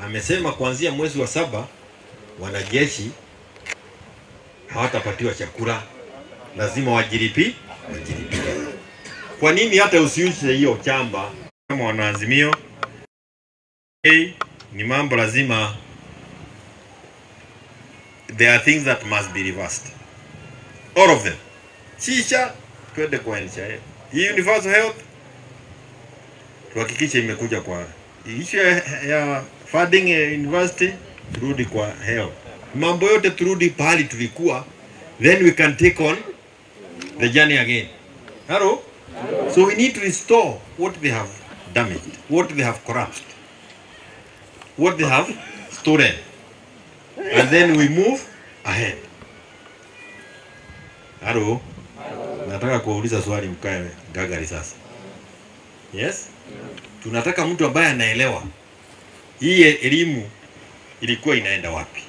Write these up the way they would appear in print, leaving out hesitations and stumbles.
amesema kuanzia mwezi wa 7 wanajeshi hawatapatiwa chakula, lazima wajilipi. Kwa nini hata usiuze hiyo chamba kama wanaazimio? Ni mambo lazima, there are things that must be reversed, all of them. Shisha twende kwa NHIF, hii universal health tuhakikishe imekuja kwa issue ya funding university, turudi kwa health, mambo yote turudi pahali tulikuwa, then we can take on the journey again. Hello? So we need to restore what they have damaged, what they have corrupted, what they have stolen, and then we move ahead. Hello? Nataka kuuliza swali mkae gagari sasa. Yes? Tunataka mtu ambaye anaelewa hii elimu ilikuwa inaenda wapi.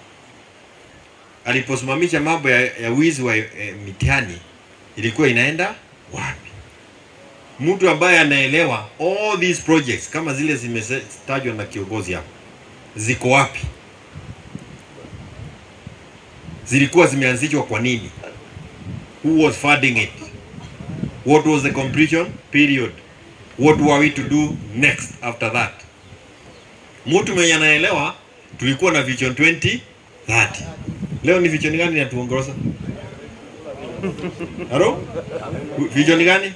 Aliposimamisha mambo ya wizi wa mitihani ilikuwa inaenda wapi. Mtu ambaye anaelewa all these projects kama zile zimetajwa na kiongozi hapo ziko wapi. Zilikuwa zimeanzishwa kwa nini? Who was funding it? What was the completion period? What were we to do next after that? Mtu mwenye anaelewa tulikuwa na vision 2030. Leo ni vision gani inatuongoza? Haro? Vision gani?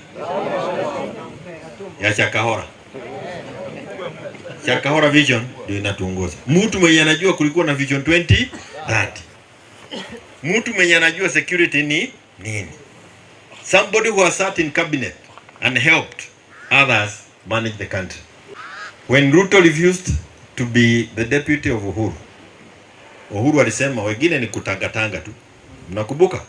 Ya Chakahora. Chakahora vision ndio inatuongoza. Mtu mwenye anajua kulikuwa na vision 2030. Mtu mwenye anajua security ni nini? Somebody who has sat in cabinet and helped others manage the country. When Ruto refused to be the deputy of Uhuru alisema wengine ni kutangatanga tu. Mnakumbuka?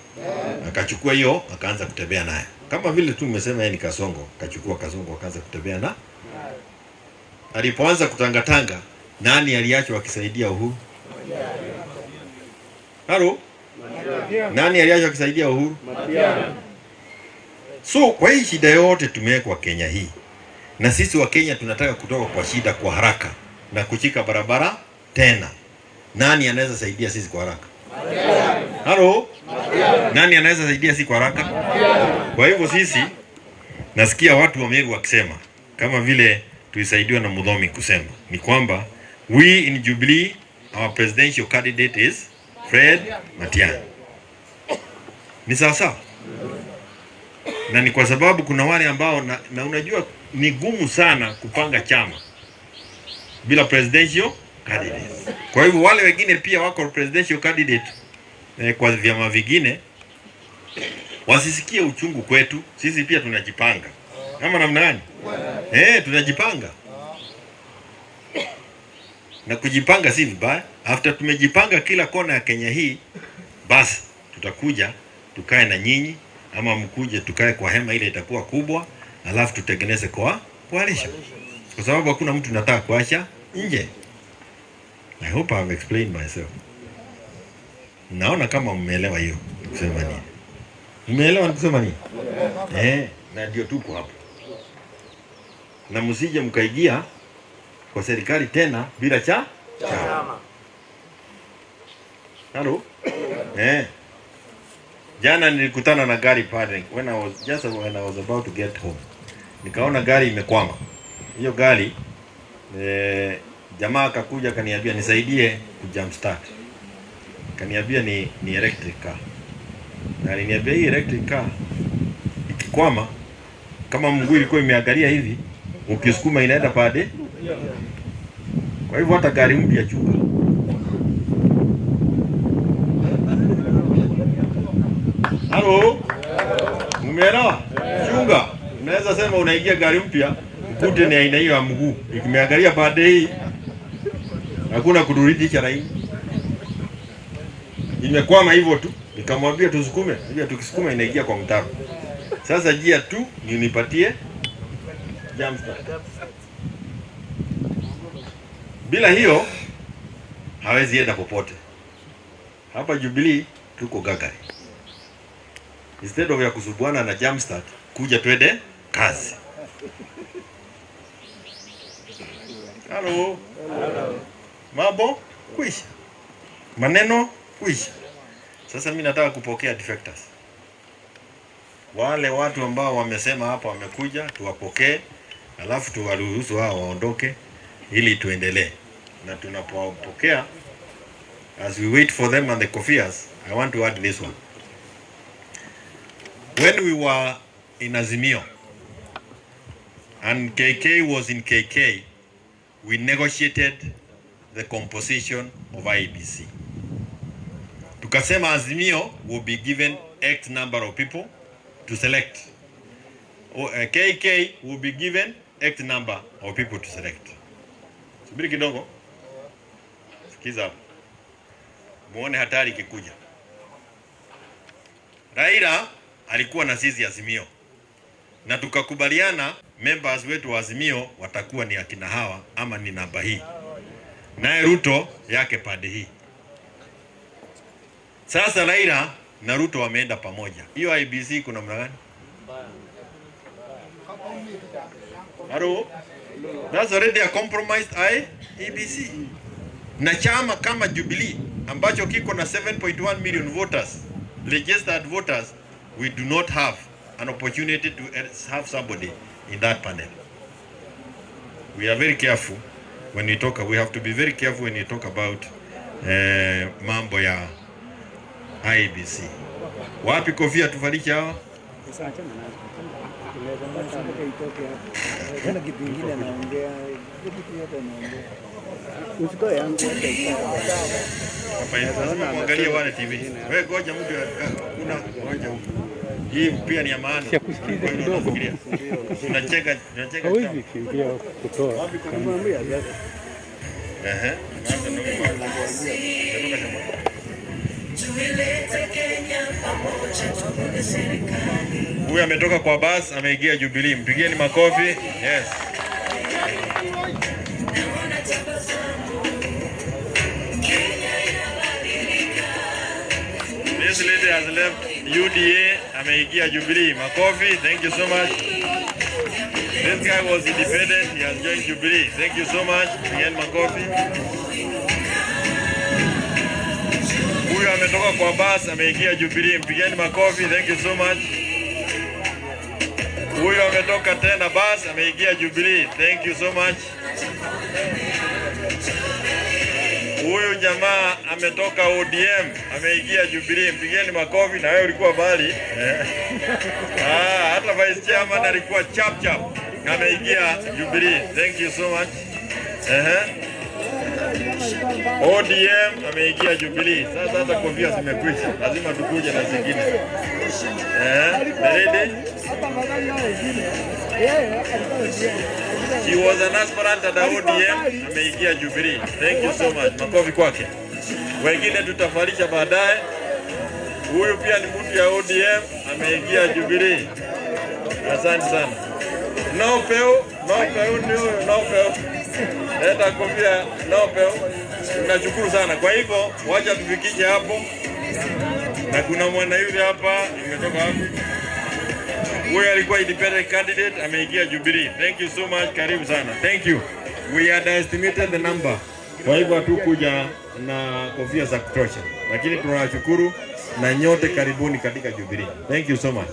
Akachukua hiyo akaanza kutembea naye. Kama vile tu umesema yeye ni Kasongo, akachukua Kasongo akaanza kutembea na. Alipoanza kutangatanga, nani aliachwa akisaidia Uhuru? Halo? Nani aliachwa akisaidia Uhuru? So kwa hii shida yote tumewekwa Kenya hii. Na sisi wa Kenya tunataka kutoka kwa shida kwa haraka na kuchika barabara tena. Nani anaweza saidia sisi kwa haraka? Halo? Nani anaweza saidia sisi kwa haraka? Kwa hivyo sisi nasikia watu wa Meru wakisema kama vile tulisaidiwa na Mudhomi kusema ni kwamba we in Jubilee our presidential candidate is Fred Matiang'i. Ni sawa? Na ni kwa sababu kuna wale ambao na unajua ni gumu sana kupanga chama bila presidential candidate. Kwa hivyo wale wengine pia wako presidential candidate kwa vyama vingine wasisikie uchungu kwetu, sisi pia tunajipanga. Kama namna gani? Tunajipanga. Na kujipanga si vibaya. After tumejipanga kila kona ya Kenya hii, basi tutakuja tukae na nyinyi ama mkuje tukae kwa hema ile itakuwa kubwa, alafu tutengeneze kwa coalition. Kwa sababu hakuna mtu anataka kuacha nje. I hope I've explained myself. Naona kama mmeelewa hiyo kusema nini. Mmeelewa kusema nini? Na ndio tuko hapo. Na msije mkaigia kwa serikali tena bila chama. Halo? Jana nilikutana na gari pale when I was about to get home. Nikaona gari imekwama. Hiyo gari jamaa akakuja kaniambia nisaidie kujump start. Kaniambia ni electric car. Na aliniambia hii electric car ikikwama kama mguu ilikuwa imeangalia hivi, ukisukuma inaenda pale. Kwa hivyo hata gari mpya chuka. Halo? Umeelewa? Chunga. Unaweza sema unaingia gari mpya, ukute ni aina hiyo ya mguu. Ikimeangalia baadaye hii hakuna kuduridhisha laini. Imekwama hivyo tu. Nikamwambia tusukume. Ndio tukisukuma inaingia kwa mtaro. Sasa njia tu ni nipatie jump start. Bila hiyo hawezi enda popote. Hapa Jubilee tuko gagari. Instead of ya kusubuana na jump start, kuja twende kazi. Halo. mambo kuisha, maneno kuisha. Sasa mimi nataka kupokea defectors. Wale watu ambao wamesema hapa wamekuja, tuwapokee, alafu tuwaruhusu hao waondoke ili tuendelee. Na tunapopokea, as we wait for them and the kofias, I want to add this one. When we were in Azimio and KK was in KK, we negotiated the composition of IEBC. Tukasema Azimio will be given X number of people to select. KK will be given X number of people to select. Subiri kidogo. Sikiza hapo. Muone hatari ikikuja. Raila alikuwa na sisi Azimio. Na tukakubaliana members wetu wa Azimio watakuwa ni akina hawa ama ni namba hii. Naye Ruto yake pande hii. Sasa Raila na Ruto wameenda pamoja. Hiyo IEBC kuna mna gani? Haro? That's already a compromised IEBC. Na chama kama Jubilee ambacho kiko na 7.1 million voters, registered voters, we do not have an opportunity to have somebody in that panel. We are very careful when we talk. We have to be very careful when we talk about mambo ya IEBC. Wapi kofia tufariki hawa? Mwangalie wale TV. Wewe ngoja mtu kuna ngoja huko. Hii pia ni ya maana. Siyakusikiza kidogo. Tunacheka hawezi kimbia kutoa. Huyu ametoka kwa bus ameingia Jubilee. Mpigieni makofi. Yes. This lady has left UDA, ameingia Jubilee. Makofi. Thank you so much. This guy was independent, he has joined Jubilee. Thank you so much. Mpigieni makofi. Huyu ametoka kwa bus ameingia Jubilee. Mpigieni makofi. Thank you so much. Huyu ametoka tena bus ameingia Jubilee. Thank you so much. Huyu jamaa ametoka ODM ameingia Jubilee. Mpigieni makofi. Na wewe ulikuwa bali. Hata vice chairman alikuwa chap ameingia Jubilee. Thank you so much. ODM ameingia Jubilee. Sasa hata kofia zimekwisha. Lazima tukuje na zingine. Ready? He was an aspirant at ODM, ameingia Jubilee. Thank you so much. Makofi kwake. Wengine tutafarisha baadaye. Huyu pia ni mtu ya ODM, ameingia Jubilee. Asante sana. No peo. Leta kofia, no peo. Tunashukuru sana. Kwa hivyo, wacha tufikishe hapo. Na kuna mwana yule hapa, imetoka hapo. Huyu alikuwa independent candidate, ameingia Jubilee. Thank you so much. Karibu sana. Thank you. We underestimated the number. Kwa hivyo hatukuja na kofia za kutosha. Lakini tunawashukuru na nyote karibuni katika Jubilee. Thank you so much.